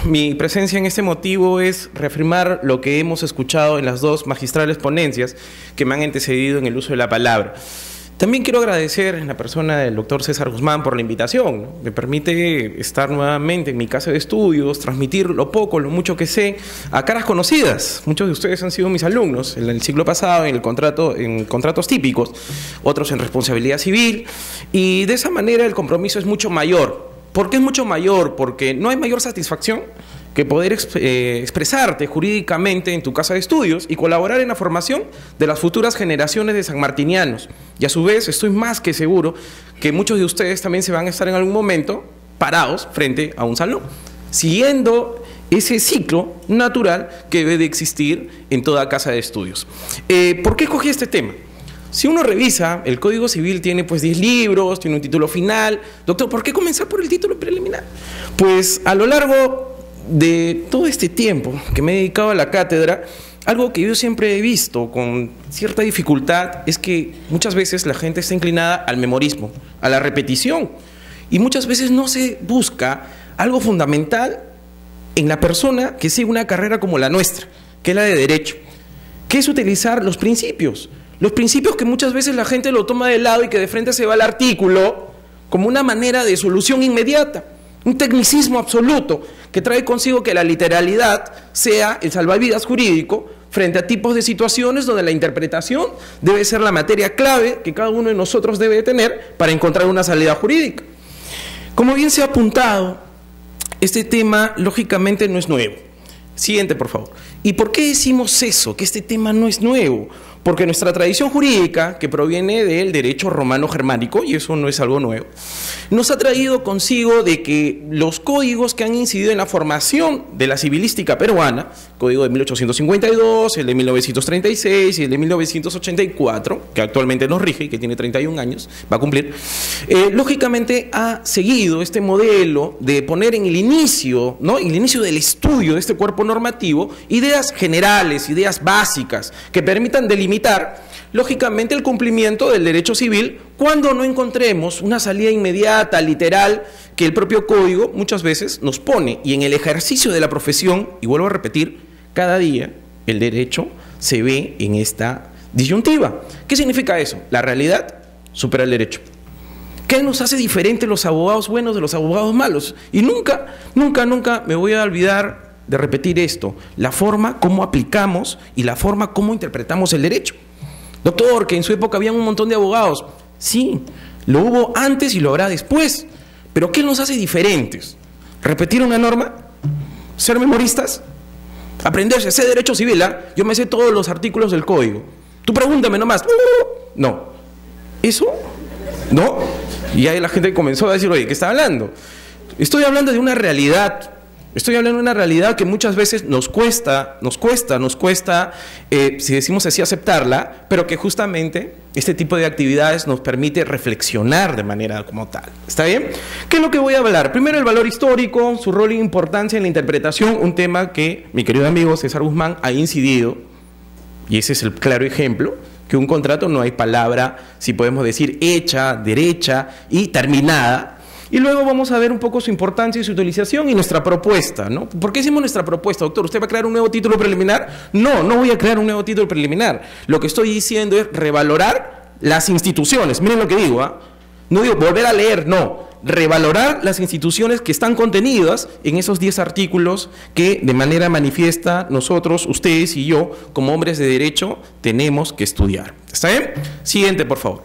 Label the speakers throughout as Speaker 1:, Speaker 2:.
Speaker 1: mi presencia en este motivo es reafirmar lo que hemos escuchado en las dos magistrales ponencias que me han antecedido en el uso de la palabra. También quiero agradecer en la persona del doctor César Guzmán por la invitación, ¿no? Me permite estar nuevamente en mi casa de estudios, transmitir lo poco, lo mucho que sé a caras conocidas. Muchos de ustedes han sido mis alumnos en el siglo pasado en contratos típicos, otros en responsabilidad civil, y de esa manera el compromiso es mucho mayor. ¿Por qué es mucho mayor? Porque no hay mayor satisfacción que poder expresarte jurídicamente en tu casa de estudios y colaborar en la formación de las futuras generaciones de sanmartinianos. Y a su vez estoy más que seguro que muchos de ustedes también se van a estar en algún momento parados frente a un salón, siguiendo ese ciclo natural que debe de existir en toda casa de estudios. ¿Por qué escogí este tema? Si uno revisa, el Código Civil tiene pues 10 libros, tiene un título final. Doctor, ¿por qué comenzar por el título preliminar? Pues a lo largo de todo este tiempo que me he dedicado a la cátedra, algo que yo siempre he visto con cierta dificultad es que muchas veces la gente está inclinada al memorismo, a la repetición, y muchas veces no se busca algo fundamental en la persona que sigue una carrera como la nuestra, que es la de Derecho, que es utilizar los principios que muchas veces la gente lo toma de lado y que de frente se va al artículo como una manera de solución inmediata. Un tecnicismo absoluto que trae consigo que la literalidad sea el salvavidas jurídico frente a tipos de situaciones donde la interpretación debe ser la materia clave que cada uno de nosotros debe tener para encontrar una salida jurídica. Como bien se ha apuntado, este tema lógicamente no es nuevo. Siguiente, por favor. ¿Y por qué decimos eso, que este tema no es nuevo? Porque nuestra tradición jurídica, que proviene del derecho romano-germánico, y eso no es algo nuevo, nos ha traído consigo de que los códigos que han incidido en la formación de la civilística peruana, código de 1852, el de 1936 y el de 1984, que actualmente nos rige y que tiene 31 años, va a cumplir, lógicamente ha seguido este modelo de poner en el inicio, ¿no?, el inicio del estudio de este cuerpo normativo, ideas generales, ideas básicas, que permitan delimitar lógicamente el cumplimiento del derecho civil cuando no encontremos una salida inmediata, literal, que el propio código muchas veces nos pone. Y en el ejercicio de la profesión, y vuelvo a repetir, cada día el derecho se ve en esta disyuntiva. ¿Qué significa eso? La realidad supera el derecho. ¿Qué nos hace diferentes los abogados buenos de los abogados malos? Y nunca me voy a olvidar de repetir esto: la forma como aplicamos y la forma como interpretamos el derecho. Doctor, que en su época había un montón de abogados. Sí, lo hubo antes y lo habrá después. Pero ¿qué nos hace diferentes? ¿Repetir una norma? ¿Ser memoristas? ¿Aprenderse? Sé derecho civil, ¿ah? Yo me sé todos los artículos del código. Tú pregúntame nomás. No. ¿Eso? No. Y ahí la gente comenzó a decir, oye, ¿qué está hablando? Estoy hablando de una realidad. Estoy hablando de una realidad que muchas veces nos cuesta, si decimos así, aceptarla, pero que justamente este tipo de actividades nos permite reflexionar de manera como tal. ¿Está bien? ¿Qué es lo que voy a hablar? Primero, el valor histórico, su rol e importancia en la interpretación, un tema que mi querido amigo César Guzmán ha incidido, y ese es el claro ejemplo, que un contrato no hay palabra, si podemos decir, hecha, derecha y terminada. Y luego vamos a ver un poco su importancia y su utilización y nuestra propuesta, ¿no? ¿Por qué hicimos nuestra propuesta, doctor? ¿Usted va a crear un nuevo título preliminar? No, no voy a crear un nuevo título preliminar. Lo que estoy diciendo es revalorar las instituciones. Miren lo que digo, ¿ah? No digo volver a leer, no. Revalorar las instituciones que están contenidas en esos 10 artículos que de manera manifiesta nosotros, ustedes y yo, como hombres de derecho, tenemos que estudiar. ¿Está bien? Siguiente, por favor.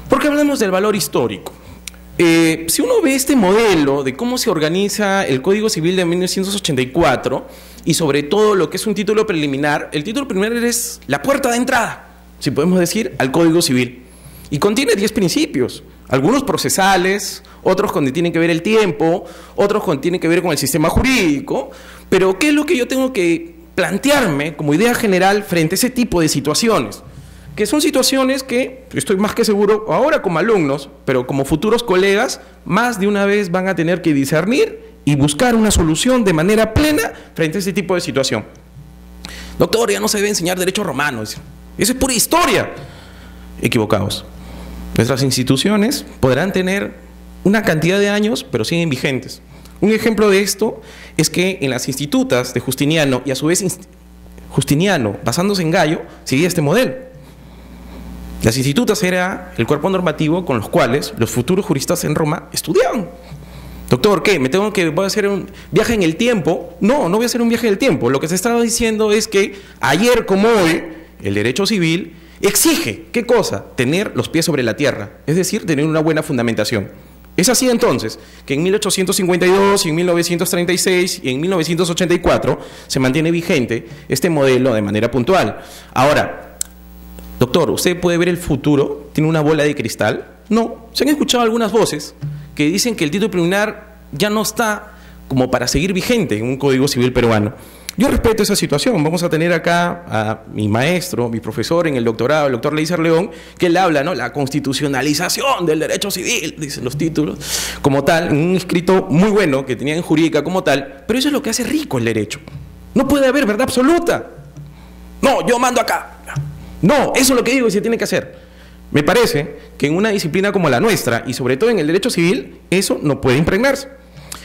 Speaker 1: ¿Por qué hablamos del valor histórico? Si uno ve este modelo de cómo se organiza el Código Civil de 1984 y sobre todo lo que es un título preliminar, el título preliminar es la puerta de entrada, si podemos decir, al Código Civil. Y contiene 10 principios, algunos procesales, otros donde tienen que ver el tiempo, otros donde tienen que ver con el sistema jurídico, pero ¿qué es lo que yo tengo que plantearme como idea general frente a ese tipo de situaciones? Que son situaciones que, estoy más que seguro, ahora como alumnos, pero como futuros colegas, más de una vez van a tener que discernir y buscar una solución de manera plena frente a ese tipo de situación. Doctor, ya no se debe enseñar derecho romano, eso es pura historia. Equivocados. Nuestras instituciones podrán tener una cantidad de años, pero siguen vigentes. Un ejemplo de esto es que en las institutas de Justiniano, y a su vez Justiniano, basándose en Gallo, seguía este modelo. Las institutas era el cuerpo normativo con los cuales los futuros juristas en Roma estudiaban. Doctor, ¿qué? ¿Voy a hacer un viaje en el tiempo? No, no voy a hacer un viaje en el tiempo. Lo que se estaba diciendo es que ayer como hoy, el derecho civil exige, ¿qué cosa? Tener los pies sobre la tierra, es decir, tener una buena fundamentación. Es así entonces que en 1852 y en 1936 y en 1984 se mantiene vigente este modelo de manera puntual. Ahora, doctor, ¿usted puede ver el futuro? ¿Tiene una bola de cristal? No. Se han escuchado algunas voces que dicen que el título preliminar ya no está como para seguir vigente en un Código Civil peruano. Yo respeto esa situación. Vamos a tener acá a mi maestro, mi profesor en el doctorado, el doctor Leiser León, que él habla, ¿no? La constitucionalización del derecho civil, dicen los títulos, como tal, en un escrito muy bueno que tenía en Jurídica como tal, pero eso es lo que hace rico el derecho. No puede haber verdad absoluta. No, yo mando acá. No, eso es lo que digo y se tiene que hacer. Me parece que en una disciplina como la nuestra, y sobre todo en el derecho civil, eso no puede impregnarse.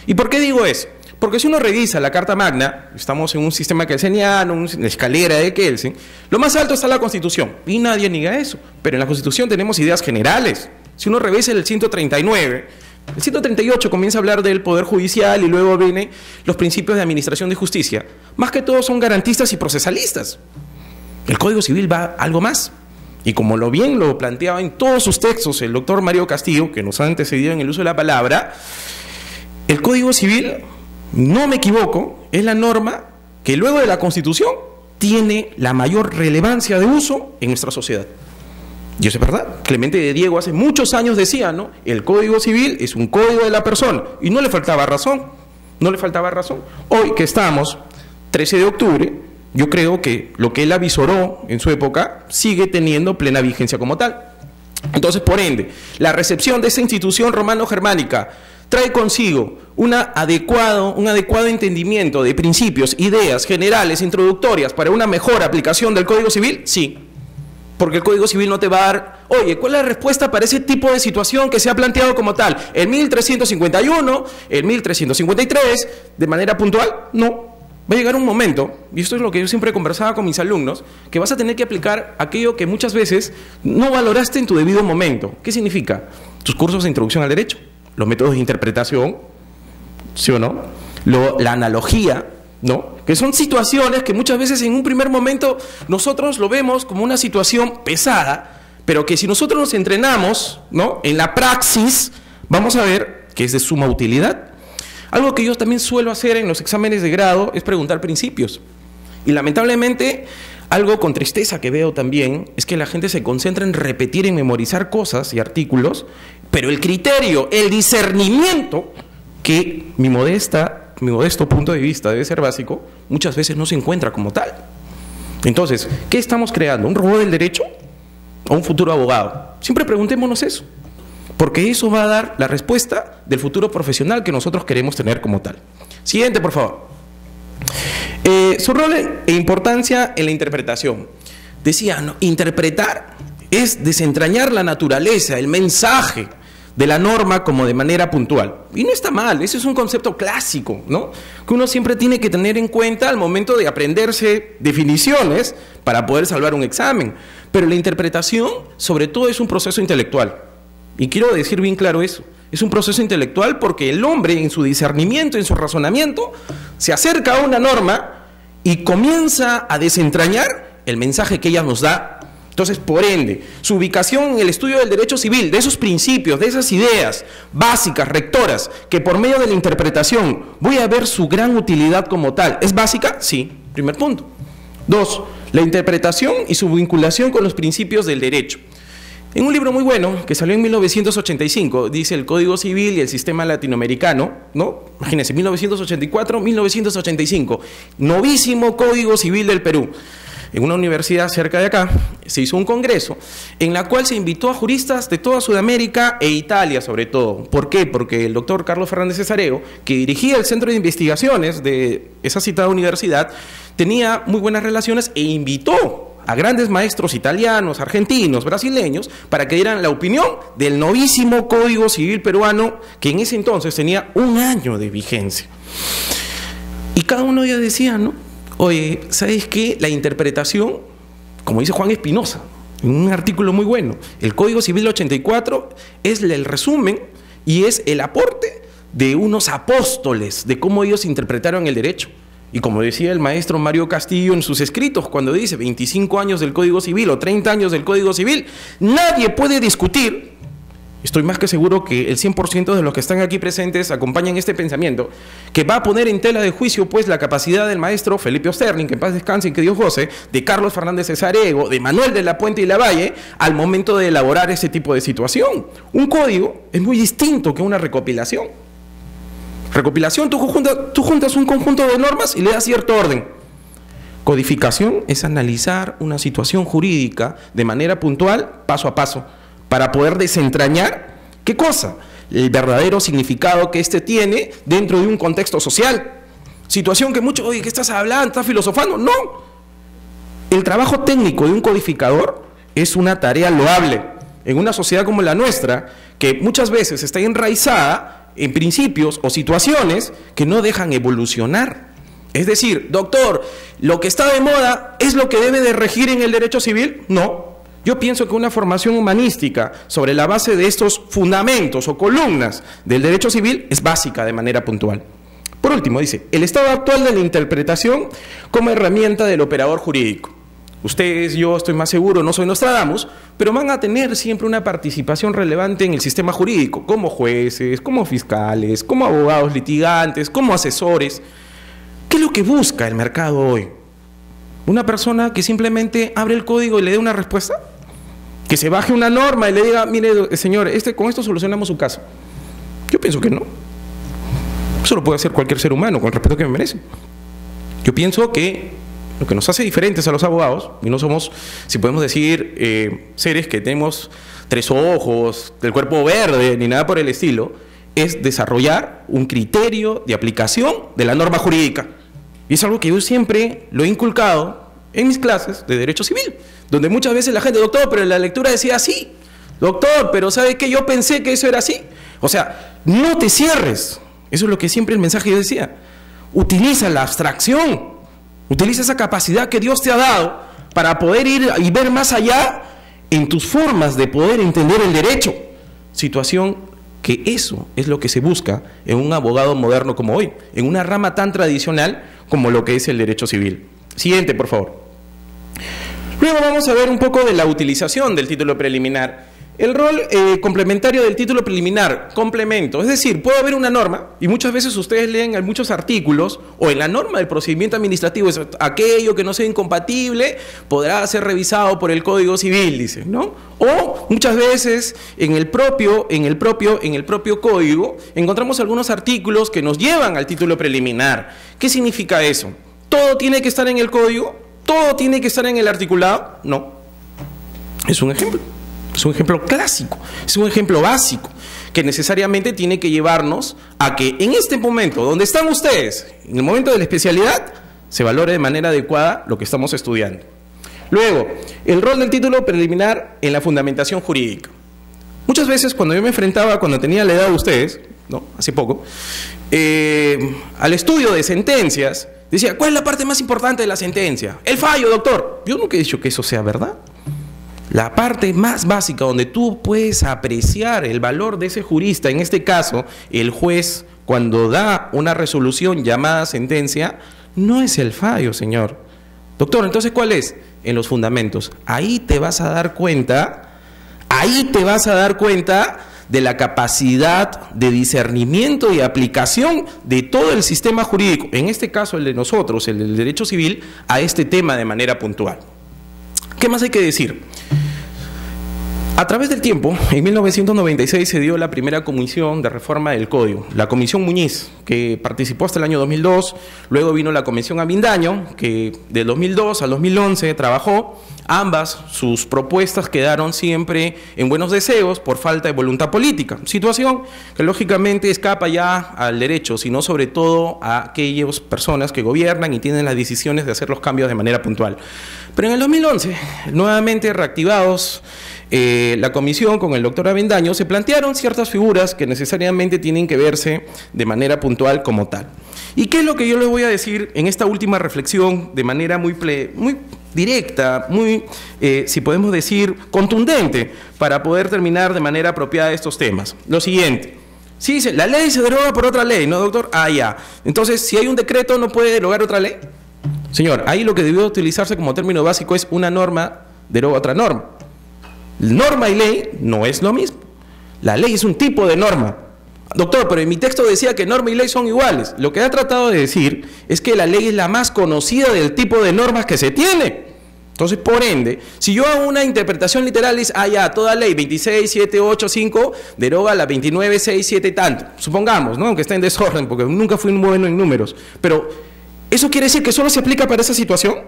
Speaker 1: ¿Y por qué digo eso? Porque si uno revisa la Carta Magna, estamos en un sistema kelseniano, una escalera de Kelsen, lo más alto está la Constitución, y nadie niega eso, pero en la Constitución tenemos ideas generales. Si uno revisa el 139, el 138 comienza a hablar del Poder Judicial y luego vienen los principios de administración de justicia. Más que todo son garantistas y procesalistas. El Código Civil va a algo más. Y como bien lo planteaba en todos sus textos el doctor Mario Castillo, que nos ha antecedido en el uso de la palabra, el Código Civil, no me equivoco, es la norma que luego de la Constitución tiene la mayor relevancia de uso en nuestra sociedad. Y eso es verdad. Clemente de Diego hace muchos años decía, ¿no? El Código Civil es un código de la persona. Y no le faltaba razón. No le faltaba razón. Hoy que estamos, 13 de octubre, yo creo que lo que él avisoró en su época sigue teniendo plena vigencia como tal. Entonces, por ende, la recepción de esa institución romano-germánica trae consigo un adecuado entendimiento de principios, ideas generales, introductorias para una mejor aplicación del Código Civil. Sí, porque el Código Civil no te va a dar, oye, ¿cuál es la respuesta para ese tipo de situación que se ha planteado como tal? ¿El 1351, el 1353, de manera puntual? No. Va a llegar un momento, y esto es lo que yo siempre conversaba con mis alumnos, que vas a tener que aplicar aquello que muchas veces no valoraste en tu debido momento. ¿Qué significa? Tus cursos de introducción al derecho, los métodos de interpretación, ¿sí o no? La analogía, ¿no? Que son situaciones que muchas veces en un primer momento nosotros lo vemos como una situación pesada, pero que si nosotros nos entrenamos, ¿no? En la praxis, vamos a ver que es de suma utilidad. Algo que yo también suelo hacer en los exámenes de grado es preguntar principios. Y lamentablemente, algo con tristeza que veo también es que la gente se concentra en repetir, en memorizar cosas y artículos, pero el criterio, el discernimiento, que mi modesto punto de vista debe ser básico, muchas veces no se encuentra como tal. Entonces, ¿qué estamos creando? ¿Un robot del derecho o un futuro abogado? Siempre preguntémonos eso, porque eso va a dar la respuesta del futuro profesional que nosotros queremos tener como tal. Siguiente, por favor. Su rol e importancia en la interpretación. Decía, ¿no? Interpretar es desentrañar la naturaleza, el mensaje de la norma como de manera puntual. Y no está mal, ese es un concepto clásico, ¿no? Que uno siempre tiene que tener en cuenta al momento de aprenderse definiciones para poder salvar un examen. Pero la interpretación, sobre todo, es un proceso intelectual. Y quiero decir bien claro eso. Es un proceso intelectual porque el hombre, en su discernimiento, en su razonamiento, se acerca a una norma y comienza a desentrañar el mensaje que ella nos da. Entonces, por ende, su ubicación en el estudio del derecho civil, de esos principios, de esas ideas básicas, rectoras, que por medio de la interpretación voy a ver su gran utilidad como tal. ¿Es básica? Sí, primer punto. 2, la interpretación y su vinculación con los principios del derecho. En un libro muy bueno, que salió en 1985, dice el Código Civil y el Sistema Latinoamericano, ¿no? Imagínense, 1984-1985, novísimo Código Civil del Perú. En una universidad cerca de acá, se hizo un congreso en la cual se invitó a juristas de toda Sudamérica e Italia, sobre todo. ¿Por qué? Porque el doctor Carlos Fernández Cesareo, que dirigía el centro de investigaciones de esa citada universidad, tenía muy buenas relaciones e invitó a grandes maestros italianos, argentinos, brasileños, para que dieran la opinión del novísimo Código Civil peruano, que en ese entonces tenía 1 año de vigencia. Y cada uno de ellos decía, ¿no? Oye, ¿sabes qué? La interpretación, como dice Juan Espinosa, en un artículo muy bueno, el Código Civil 84 es el resumen y es el aporte de unos apóstoles de cómo ellos interpretaron el derecho. Y como decía el maestro Mario Castillo en sus escritos, cuando dice 25 años del Código Civil o 30 años del Código Civil, nadie puede discutir, estoy más que seguro que el 100% de los que están aquí presentes acompañan este pensamiento, que va a poner en tela de juicio pues la capacidad del maestro Felipe Osterling, que en paz descanse y que Dios goce, de Carlos Fernández Cesarego, de Manuel de la Puente y Lavalle, al momento de elaborar ese tipo de situación. Un código es muy distinto que una recopilación. Recopilación, tú juntas un conjunto de normas y le das cierto orden. Codificación es analizar una situación jurídica de manera puntual, paso a paso, para poder desentrañar, ¿qué cosa? El verdadero significado que éste tiene dentro de un contexto social. Situación que muchos, oye, ¿qué estás hablando? ¿Estás filosofando? No. El trabajo técnico de un codificador es una tarea loable en una sociedad como la nuestra, que muchas veces está enraizada en principios o situaciones que no dejan evolucionar. Es decir, doctor, ¿lo que está de moda es lo que debe de regir en el derecho civil? No. Yo pienso que una formación humanística sobre la base de estos fundamentos o columnas del derecho civil es básica de manera puntual. Por último, dice, el estado actual de la interpretación como herramienta del operador jurídico. Ustedes, yo estoy más seguro, no soy Nostradamus, pero van a tener siempre una participación relevante en el sistema jurídico, como jueces, como fiscales, como abogados litigantes, como asesores. ¿Qué es lo que busca el mercado hoy? ¿Una persona que simplemente abre el código y le dé una respuesta? ¿Que se baje una norma y le diga, mire, señor, con esto solucionamos su caso? Yo pienso que no. Eso lo puede hacer cualquier ser humano, con el respeto que me merece. Yo pienso que lo que nos hace diferentes a los abogados, y no somos, si podemos decir, seres que tenemos 3 ojos, del cuerpo verde, ni nada por el estilo, es desarrollar un criterio de aplicación de la norma jurídica. Y es algo que yo siempre lo he inculcado en mis clases de Derecho Civil, donde muchas veces la gente, doctor, pero la lectura decía así. Doctor, pero ¿sabe qué? Yo pensé que eso era así. O sea, no te cierres. Eso es lo que siempre el mensaje yo decía. Utiliza la abstracción. Utiliza esa capacidad que Dios te ha dado para poder ir y ver más allá en tus formas de poder entender el derecho. Situación que eso es lo que se busca en un abogado moderno como hoy, en una rama tan tradicional como lo que es el derecho civil. Siguiente, por favor. Luego vamos a ver un poco de la utilización del título preliminar. El rol complementario del título preliminar, complemento, es decir, puede haber una norma, y muchas veces ustedes leen en muchos artículos, o en la norma del procedimiento administrativo, es aquello que no sea incompatible, podrá ser revisado por el Código Civil, dice, ¿no? O muchas veces en el propio código encontramos algunos artículos que nos llevan al título preliminar. ¿Qué significa eso? ¿Todo tiene que estar en el código? ¿Todo tiene que estar en el articulado? No. Es un ejemplo. Es un ejemplo clásico, es un ejemplo básico, que necesariamente tiene que llevarnos a que en este momento, donde están ustedes, en el momento de la especialidad, se valore de manera adecuada lo que estamos estudiando. Luego, el rol del título preliminar en la fundamentación jurídica. Muchas veces cuando yo me enfrentaba, cuando tenía la edad de ustedes, ¿no? Hace poco, al estudio de sentencias, decía, ¿cuál es la parte más importante de la sentencia? El fallo, doctor. Yo nunca he dicho que eso sea verdad. La parte más básica donde tú puedes apreciar el valor de ese jurista, en este caso, el juez, cuando da una resolución llamada sentencia, no es el fallo, señor. Doctor, entonces, ¿cuál es? En los fundamentos. Ahí te vas a dar cuenta, de la capacidad de discernimiento y aplicación de todo el sistema jurídico, en este caso el de nosotros, el del derecho civil, a este tema de manera puntual. ¿Qué más hay que decir? A través del tiempo, en 1996 se dio la primera comisión de reforma del Código, la Comisión Muñiz, que participó hasta el año 2002, luego vino la Comisión Avindaño, que del 2002 al 2011 trabajó. Ambas, sus propuestas quedaron siempre en buenos deseos por falta de voluntad política, situación que lógicamente escapa ya al derecho, sino sobre todo a aquellas personas que gobiernan y tienen las decisiones de hacer los cambios de manera puntual. Pero en el 2011, nuevamente reactivados, la comisión con el doctor Avendaño se plantearon ciertas figuras que necesariamente tienen que verse de manera puntual como tal. ¿Y qué es lo que yo les voy a decir en esta última reflexión de manera muy directa, muy, si podemos decir, contundente, para poder terminar de manera apropiada estos temas? Lo siguiente. Sí, dice, la ley se deroga por otra ley, ¿no, doctor? Ah, ya. Entonces, si hay un decreto, ¿no puede derogar otra ley? Señor, ahí lo que debió utilizarse como término básico es una norma deroga otra norma. Norma y ley no es lo mismo. La ley es un tipo de norma. Doctor, pero en mi texto decía que norma y ley son iguales. Lo que ha tratado de decir es que la ley es la más conocida del tipo de normas que se tiene. Entonces, por ende, si yo hago una interpretación literal, es, ya, toda ley 26, 7, 8, 5, deroga la 29, 6, 7 tanto. Supongamos, ¿no? Aunque está en desorden, porque nunca fui bueno en números. Pero, ¿eso quiere decir que solo se aplica para esa situación?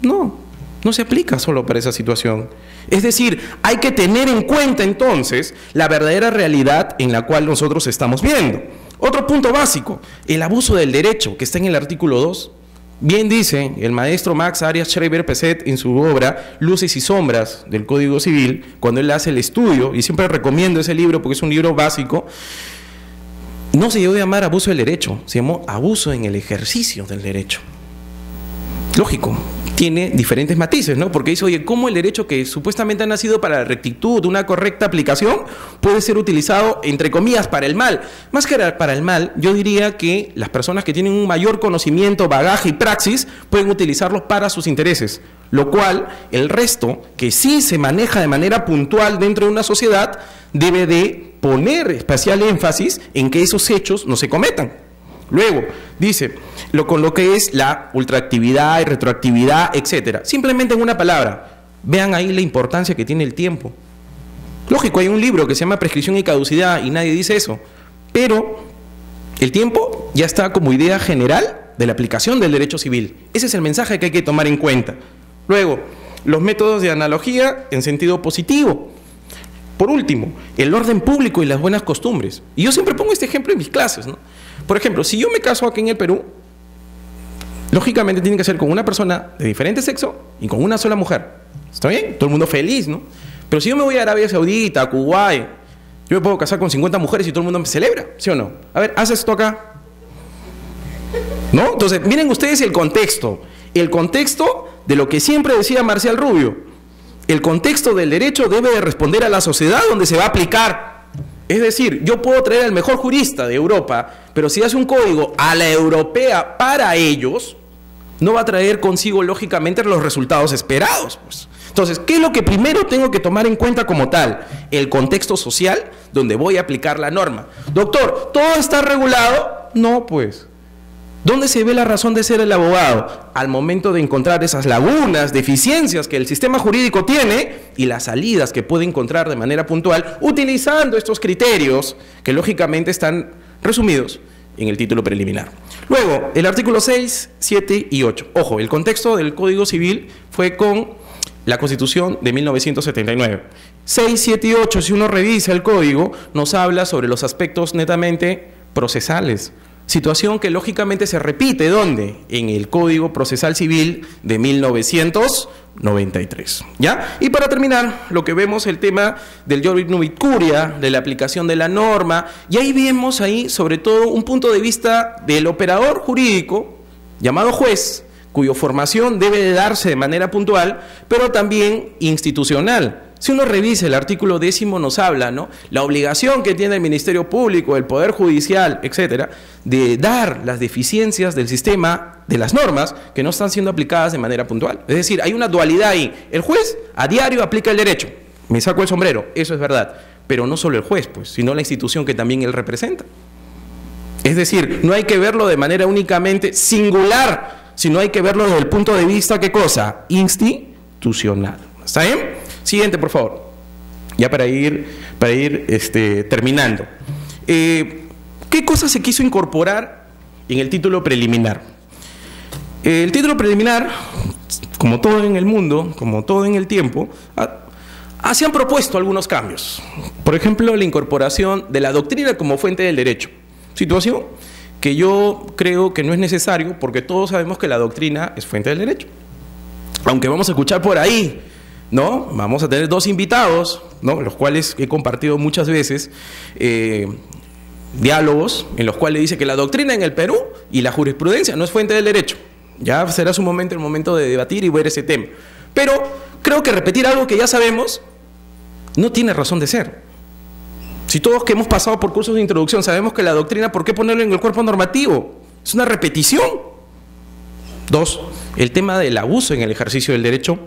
Speaker 1: No. No se aplica solo para esa situación. Es decir, hay que tener en cuenta entonces la verdadera realidad en la cual nosotros estamos viendo. Otro punto básico, el abuso del derecho, que está en el artículo 2. Bien dice el maestro Max Arias Schreiber-Peset en su obra Luces y Sombras del Código Civil, cuando él hace el estudio, y siempre recomiendo ese libro porque es un libro básico, no se llegó a llamar abuso del derecho, se llamó abuso en el ejercicio del derecho. Lógico, tiene diferentes matices, ¿no? Porque dice, oye, ¿cómo el derecho que supuestamente ha nacido para la rectitud, una correcta aplicación, puede ser utilizado, entre comillas, para el mal? Más que para el mal, yo diría que las personas que tienen un mayor conocimiento, bagaje y praxis, pueden utilizarlos para sus intereses, lo cual el resto, que sí se maneja de manera puntual dentro de una sociedad, debe de poner especial énfasis en que esos hechos no se cometan. Luego, dice, con lo que es la ultraactividad y retroactividad, etcétera. Simplemente en una palabra, vean ahí la importancia que tiene el tiempo. Lógico, hay un libro que se llama Prescripción y Caducidad y nadie dice eso, pero el tiempo ya está como idea general de la aplicación del derecho civil. Ese es el mensaje que hay que tomar en cuenta. Luego, los métodos de analogía en sentido positivo. Por último, el orden público y las buenas costumbres. Y yo siempre pongo este ejemplo en mis clases, ¿no? Por ejemplo, si yo me caso aquí en el Perú, lógicamente tiene que ser con una persona de diferente sexo y con una sola mujer. ¿Está bien? Todo el mundo feliz, ¿no? Pero si yo me voy a Arabia Saudita, a Kuwait, yo me puedo casar con 50 mujeres y todo el mundo me celebra, ¿sí o no? A ver, haz esto acá. ¿No? Entonces, miren ustedes el contexto de lo que siempre decía Marcial Rubio. El contexto del derecho debe de responder a la sociedad donde se va a aplicar. Es decir, yo puedo traer al mejor jurista de Europa, pero si hace un código a la europea para ellos, no va a traer consigo, lógicamente, los resultados esperados, pues. Entonces, ¿qué es lo que primero tengo que tomar en cuenta como tal? El contexto social donde voy a aplicar la norma. Doctor, ¿todo está regulado? No, pues. ¿Dónde se ve la razón de ser el abogado? Al momento de encontrar esas lagunas, deficiencias que el sistema jurídico tiene y las salidas que puede encontrar de manera puntual utilizando estos criterios que lógicamente están resumidos en el título preliminar. Luego, el artículo 6, 7 y 8. Ojo, el contexto del Código Civil fue con la Constitución de 1979. 6, 7 y 8, si uno revisa el código, nos habla sobre los aspectos netamente procesales. Situación que lógicamente se repite, ¿dónde? En el Código Procesal Civil de 1993, ¿ya? Y para terminar, lo que vemos el tema del Jobbik Nubit Curia, de la aplicación de la norma, y ahí vemos ahí sobre todo un punto de vista del operador jurídico, llamado juez, cuya formación debe de darse de manera puntual, pero también institucional. Si uno revisa el artículo 10 nos habla, ¿no?, la obligación que tiene el Ministerio Público, el Poder Judicial, etcétera, de dar las deficiencias del sistema de las normas que no están siendo aplicadas de manera puntual. Es decir, hay una dualidad ahí. El juez a diario aplica el derecho. Me saco el sombrero, eso es verdad. Pero no solo el juez, pues, sino la institución que también él representa. Es decir, no hay que verlo de manera únicamente singular, sino hay que verlo desde el punto de vista, ¿qué cosa? Institucional. ¿Está bien? Siguiente, por favor. Ya para ir terminando. ¿Qué cosa se quiso incorporar en el título preliminar? El título preliminar, como todo en el mundo, como todo en el tiempo, se han propuesto algunos cambios. Por ejemplo, la incorporación de la doctrina como fuente del derecho. Situación que yo creo que no es necesario porque todos sabemos que la doctrina es fuente del derecho. Aunque vamos a escuchar por ahí, ¿no? Vamos a tener dos invitados, ¿no? Los cuales he compartido muchas veces diálogos en los cuales dice que la doctrina en el Perú y la jurisprudencia no es fuente del derecho. Ya será su momento, el momento de debatir y ver ese tema. Pero creo que repetir algo que ya sabemos no tiene razón de ser. Si todos que hemos pasado por cursos de introducción sabemos que la doctrina, ¿por qué ponerlo en el cuerpo normativo? Es una repetición. 2. El tema del abuso en el ejercicio del derecho,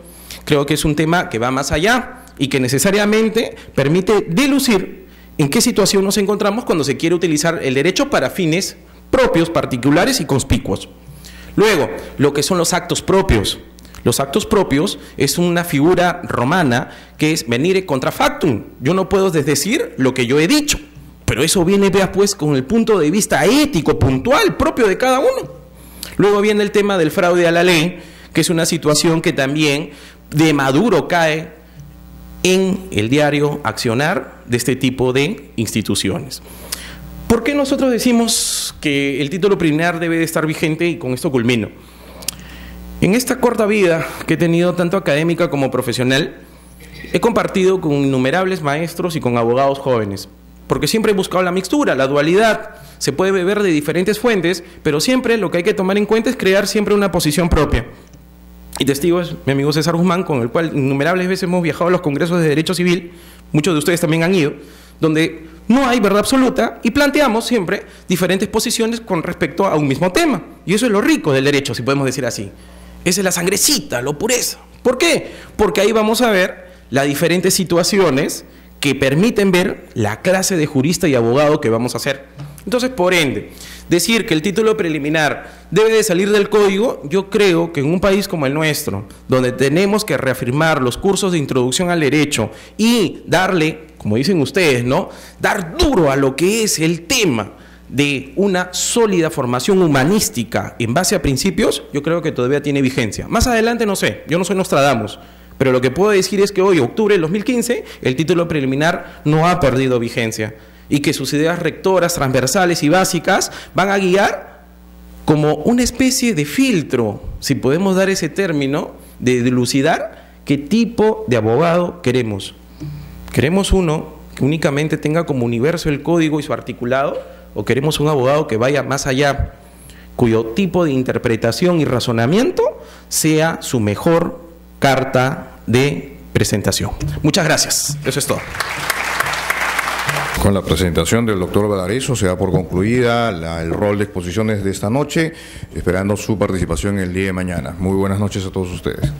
Speaker 1: creo que es un tema que va más allá y que necesariamente permite dilucir en qué situación nos encontramos cuando se quiere utilizar el derecho para fines propios, particulares y conspicuos. Luego, lo que son los actos propios. Los actos propios es una figura romana que es venire contra factum. Yo no puedo desdecir lo que yo he dicho, pero eso viene, vea pues, con el punto de vista ético, puntual, propio de cada uno. Luego viene el tema del fraude a la ley, que es una situación que también de maduro cae en el diario accionar de este tipo de instituciones. ¿Por qué nosotros decimos que el título preliminar debe de estar vigente? Y con esto culmino. En esta corta vida que he tenido, tanto académica como profesional, he compartido con innumerables maestros y con abogados jóvenes, porque siempre he buscado la mixtura, la dualidad. Se puede beber de diferentes fuentes, pero siempre lo que hay que tomar en cuenta es crear siempre una posición propia. Y testigo es mi amigo César Guzmán, con el cual innumerables veces hemos viajado a los congresos de Derecho Civil, muchos de ustedes también han ido, donde no hay verdad absoluta y planteamos siempre diferentes posiciones con respecto a un mismo tema. Y eso es lo rico del derecho, si podemos decir así. Esa es la sangrecita, la pureza. ¿Por qué? Porque ahí vamos a ver las diferentes situaciones que permiten ver la clase de jurista y abogado que vamos a hacer. Entonces, por ende, decir que el título preliminar debe de salir del código, yo creo que en un país como el nuestro, donde tenemos que reafirmar los cursos de introducción al derecho y darle, como dicen ustedes, ¿no?, dar duro a lo que es el tema de una sólida formación humanística en base a principios, yo creo que todavía tiene vigencia. Más adelante no sé, yo no soy Nostradamus, pero lo que puedo decir es que hoy, octubre del 2015, el título preliminar no ha perdido vigencia y que sus ideas rectoras, transversales y básicas van a guiar como una especie de filtro, si podemos dar ese término, de dilucidar qué tipo de abogado queremos. ¿Queremos uno que únicamente tenga como universo el código y su articulado? ¿O queremos un abogado que vaya más allá, cuyo tipo de interpretación y razonamiento sea su mejor carta de presentación? Muchas gracias. Eso es todo.
Speaker 2: Con la presentación del doctor Valarazo se da por concluida el rol de exposiciones de esta noche, esperando su participación el día de mañana. Muy buenas noches a todos ustedes.